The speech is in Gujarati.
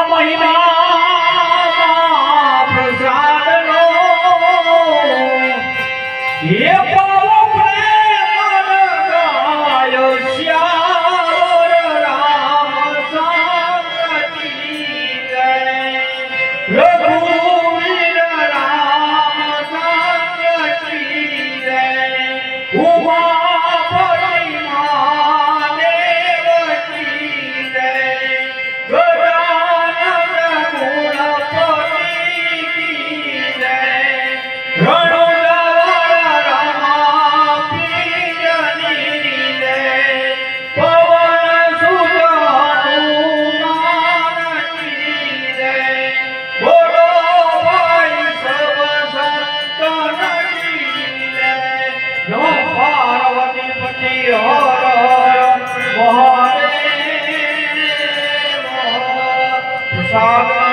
મહિમા પ્રસાદ નો હે પાવો પ્રેમ ગાયો શ્યામ રામ સંગતિ જય રઘુવીર રામ સંગતિ જય ઉમાપતિ મહાદેવકી જય ગજાનન ગુણપતિ કી જય રણુજવળ રમાપીરની જય પવન સુત હનુમાન કી જય બોલો ભાઈ સબ સંતન કી જય નમો પાર્વતી પતિ હર હર મહાદેવ પ્રસાદ